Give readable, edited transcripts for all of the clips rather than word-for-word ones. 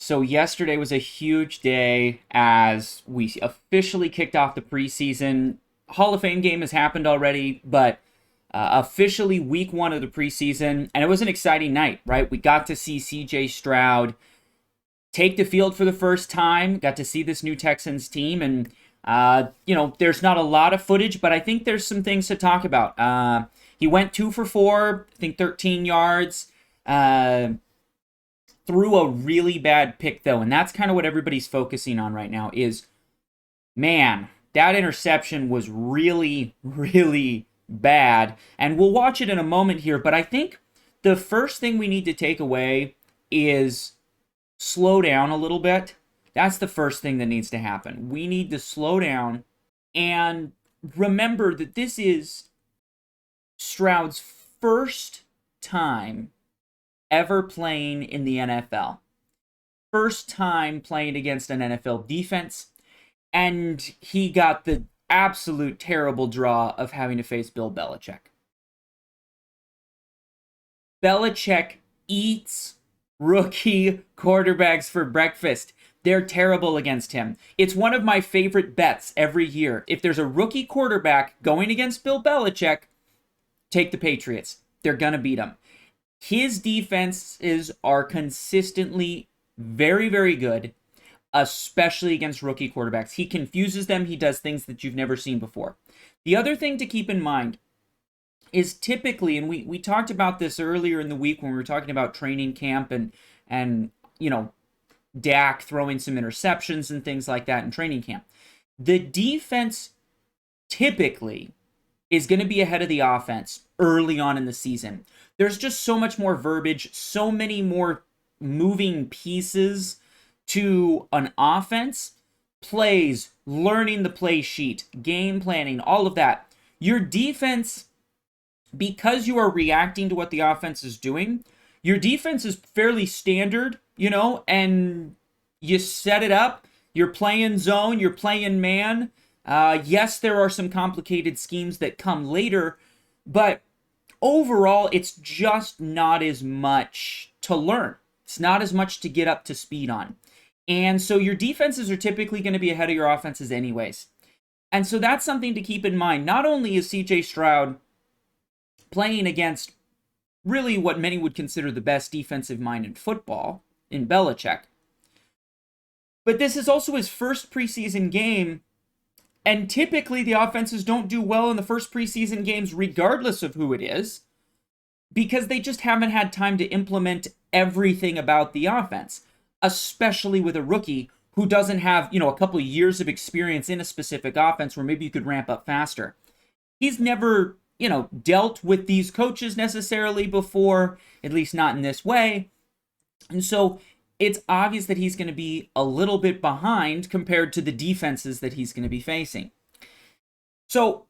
So yesterday was a huge day as we officially kicked off the preseason. Hall of Fame game has happened already, but officially week one of the preseason, and it was an exciting night, right? We got to see CJ Stroud take the field for the first time, got to see this new Texans team, and there's not a lot of footage, but I think there's some things to talk about. He went 2 for 4, I think 13 yards. Threw a really bad pick, though, and that's kind of what everybody's focusing on right now is, man, that interception was really, really bad. And we'll watch it in a moment here, but I think the first thing we need to take away is slow down a little bit. That's the first thing that needs to happen. We need to slow down and remember that this is Stroud's first time ever playing in the NFL. First time playing against an NFL defense, and he got the absolute terrible draw of having to face Bill Belichick. Belichick eats rookie quarterbacks for breakfast. They're terrible against him. It's one of my favorite bets every year. If there's a rookie quarterback going against Bill Belichick, take the Patriots. They're going to beat him. His defenses are consistently very, very good, especially against rookie quarterbacks. He confuses them. He does things that you've never seen before. The other thing to keep in mind is typically, and we talked about this earlier in the week when we were talking about training camp and Dak throwing some interceptions and things like that in training camp. The defense typically is going to be ahead of the offense early on in the season. There's just so much more verbiage, so many more moving pieces to an offense. Plays, learning the play sheet, game planning, all of that. Your defense, because you are reacting to what the offense is doing, your defense is fairly standard, and you set it up. You're playing zone, you're playing man. Yes, there are some complicated schemes that come later, but overall, it's just not as much to learn. It's not as much to get up to speed on. And so your defenses are typically going to be ahead of your offenses anyways. And so that's something to keep in mind. Not only is CJ Stroud playing against really what many would consider the best defensive mind in football, in Belichick, but this is also his first preseason game. And typically the offenses don't do well in the first preseason games regardless of who it is, because they just haven't had time to implement everything about the offense, especially with a rookie who doesn't have, a couple of years of experience in a specific offense where maybe you could ramp up faster. He's never, dealt with these coaches necessarily before, at least not in this way. And so it's obvious that he's going to be a little bit behind compared to the defenses that he's going to be facing. So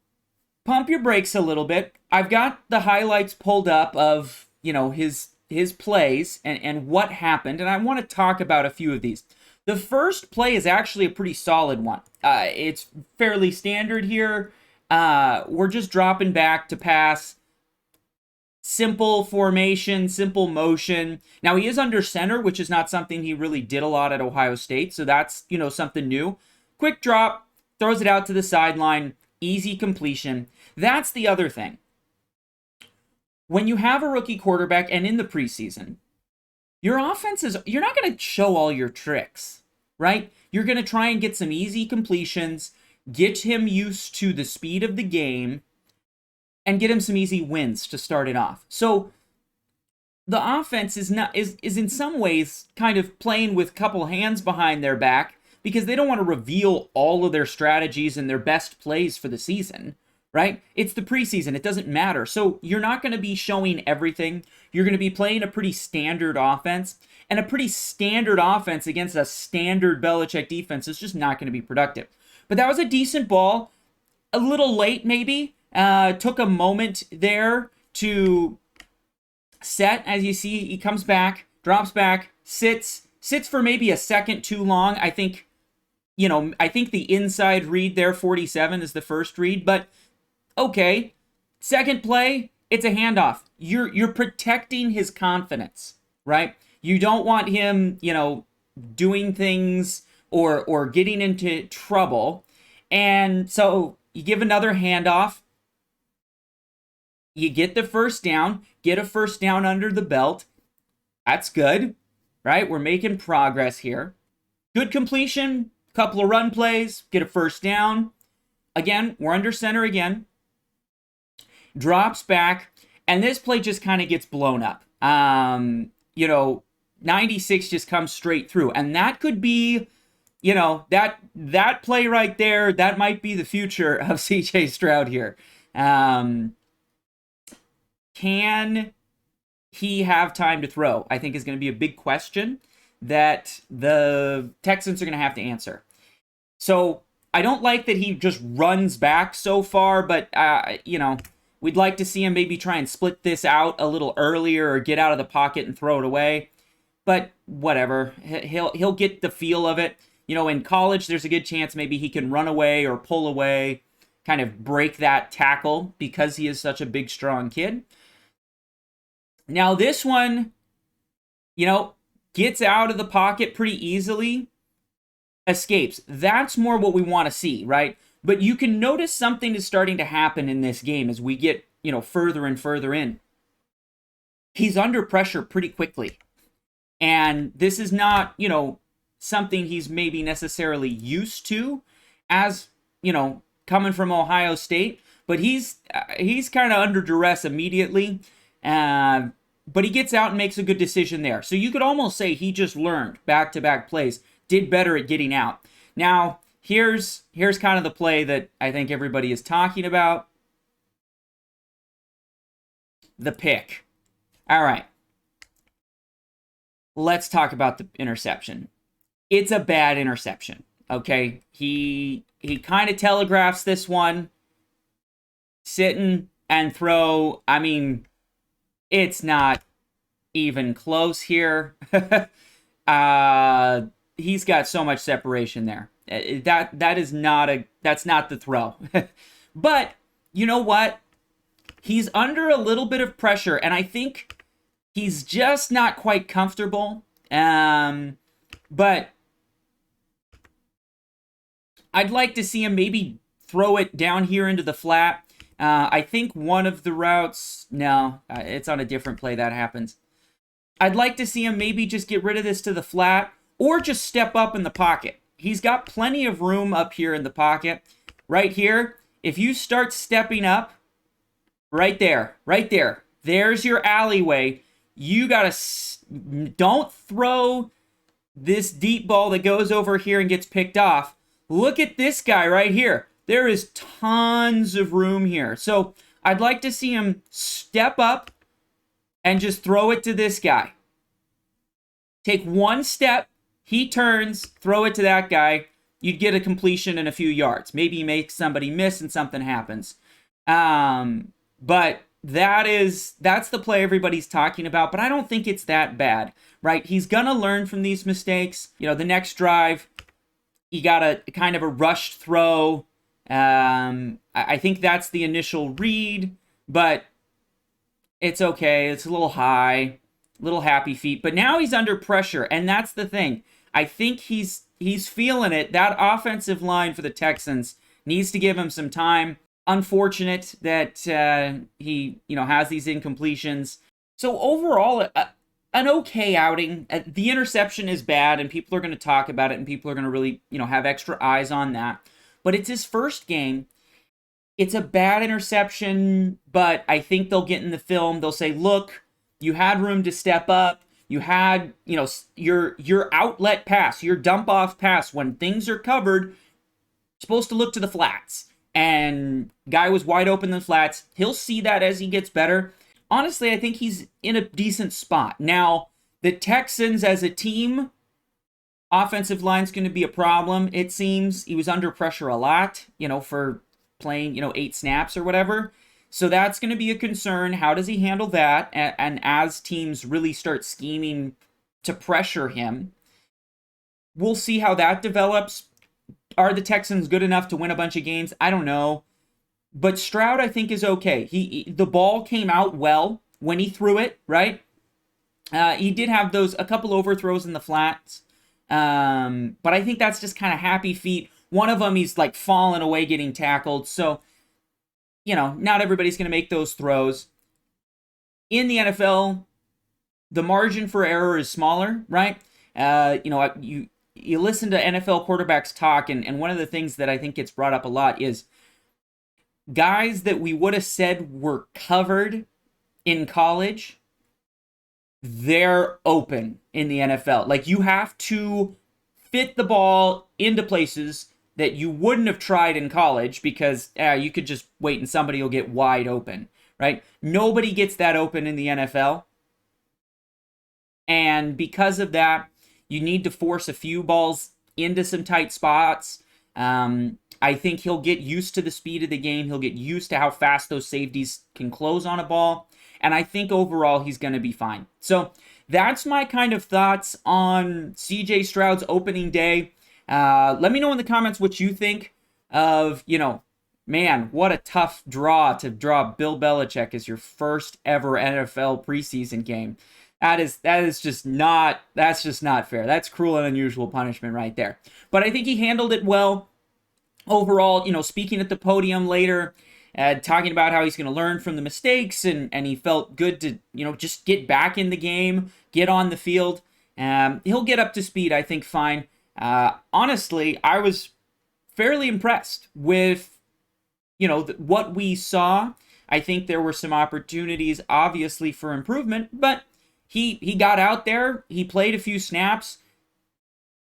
pump your brakes a little bit. I've got the highlights pulled up of, his plays and what happened, and I want to talk about a few of these. The first play is actually a pretty solid one. It's fairly standard here. We're just dropping back to pass. Simple formation, simple motion. Now, he is under center, which is not something he really did a lot at Ohio State, so that's, something new. Quick drop, throws it out to the sideline, easy completion. That's the other thing. When you have a rookie quarterback and in the preseason, your offense you're not going to show all your tricks, right? You're going to try and get some easy completions, get him used to the speed of the game, and get him some easy wins to start it off. So the offense is in some ways kind of playing with a couple hands behind their back because they don't want to reveal all of their strategies and their best plays for the season, right? It's the preseason. It doesn't matter. So you're not going to be showing everything. You're going to be playing a pretty standard offense, and a pretty standard offense against a standard Belichick defense is just not going to be productive. But that was a decent ball. A little late, maybe. Took a moment there to set. As you see, he comes back, drops back, sits for maybe a second too long. I think the inside read there, 47 is the first read, but okay. Second play, it's a handoff. You're protecting his confidence, right? You don't want him, doing things or getting into trouble. And so you give another handoff. You get the first down, get a first down under the belt. That's good, right? We're making progress here. Good completion, couple of run plays, get a first down. Again, we're under center again. Drops back, and this play just kind of gets blown up. 96 just comes straight through, and that could be, that play right there, that might be the future of CJ Stroud here. Can he have time to throw? I think is going to be a big question that the Texans are going to have to answer. So I don't like that he just runs back so far, but, we'd like to see him maybe try and split this out a little earlier or get out of the pocket and throw it away. But whatever, he'll get the feel of it. In college, there's a good chance maybe he can run away or pull away, kind of break that tackle because he is such a big, strong kid. Now this one, gets out of the pocket pretty easily, escapes. That's more what we want to see, right? But you can notice something is starting to happen in this game as we get, further and further in. He's under pressure pretty quickly. And this is not, something he's maybe necessarily used to as, coming from Ohio State. But he's kind of under duress immediately. But he gets out and makes a good decision there. So you could almost say he just learned back-to-back plays, did better at getting out. Now, here's kind of the play that I think everybody is talking about. The pick. All right. Let's talk about the interception. It's a bad interception, okay? He kind of telegraphs this one. Sitting and throw. I mean, it's not even close here. He's got so much separation there. That's not the throw. But you know what? He's under a little bit of pressure, and I think he's just not quite comfortable. But I'd like to see him maybe throw it down here into the flat. I think one of the routes... No, it's on a different play that happens. I'd like to see him maybe just get rid of this to the flat or just step up in the pocket. He's got plenty of room up here in the pocket. Right here, if you start stepping up, right there, there's your alleyway. You got to... Don't throw this deep ball that goes over here and gets picked off. Look at this guy right here. There is tons of room here. So I'd like to see him step up and just throw it to this guy. Take one step, he turns, throw it to that guy. You'd get a completion in a few yards. Maybe you make somebody miss and something happens. But that's the play everybody's talking about, but I don't think it's that bad, right? He's gonna learn from these mistakes. The next drive, you got a kind of a rushed throw. I think that's the initial read, but it's okay. It's a little high, little happy feet, but now he's under pressure, and that's the thing. I think he's feeling it. That offensive line for the Texans needs to give him some time. Unfortunate that he has these incompletions. So overall, an okay outing. The interception is bad, and people are going to talk about it, and people are going to really have extra eyes on that. But it's his first game. It's a bad interception, but I think they'll get in the film. They'll say, look, you had room to step up. You had, your outlet pass, your dump off pass. When things are covered, supposed to look to the flats. And guy was wide open in the flats. He'll see that as he gets better. Honestly, I think he's in a decent spot. Now, the Texans as a team, offensive line's going to be a problem, it seems. He was under pressure a lot, for playing, 8 snaps or whatever. So that's going to be a concern. How does he handle that? And as teams really start scheming to pressure him, we'll see how that develops. Are the Texans good enough to win a bunch of games? I don't know. But Stroud, I think, is okay. The ball came out well when he threw it, right? He did have a couple overthrows in the flats. But I think that's just kind of happy feet. One of them, he's like falling away getting tackled. So, not everybody's going to make those throws. In the NFL, the margin for error is smaller, right? You listen to NFL quarterbacks talk, and one of the things that I think gets brought up a lot is guys that we would have said were covered in college, they're open in the NFL. Like, you have to fit the ball into places that you wouldn't have tried in college because you could just wait and somebody will get wide open, right? Nobody gets that open in the NFL. And because of that, you need to force a few balls into some tight spots. I think he'll get used to the speed of the game. He'll get used to how fast those safeties can close on a ball. And I think overall he's going to be fine. So that's my kind of thoughts on CJ Stroud's opening day. Let me know in the comments what you think of, man, what a tough draw to draw Bill Belichick as your first ever NFL preseason game. That's just not fair. That's cruel and unusual punishment right there. But I think he handled it well. Overall, speaking at the podium later, talking about how he's going to learn from the mistakes, and he felt good to, just get back in the game, get on the field. He'll get up to speed, I think, fine. Honestly, I was fairly impressed with, what we saw. I think there were some opportunities, obviously, for improvement, but he got out there, he played a few snaps,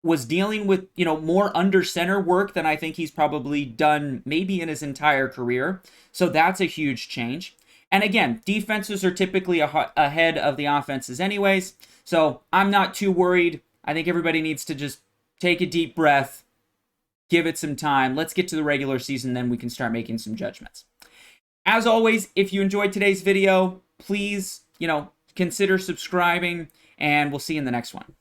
was dealing with, more under center work than I think he's probably done maybe in his entire career. So that's a huge change. And again, defenses are typically ahead of the offenses anyways. So I'm not too worried. I think everybody needs to just take a deep breath, give it some time. Let's get to the regular season, then we can start making some judgments. As always, if you enjoyed today's video, please, consider subscribing, and we'll see you in the next one.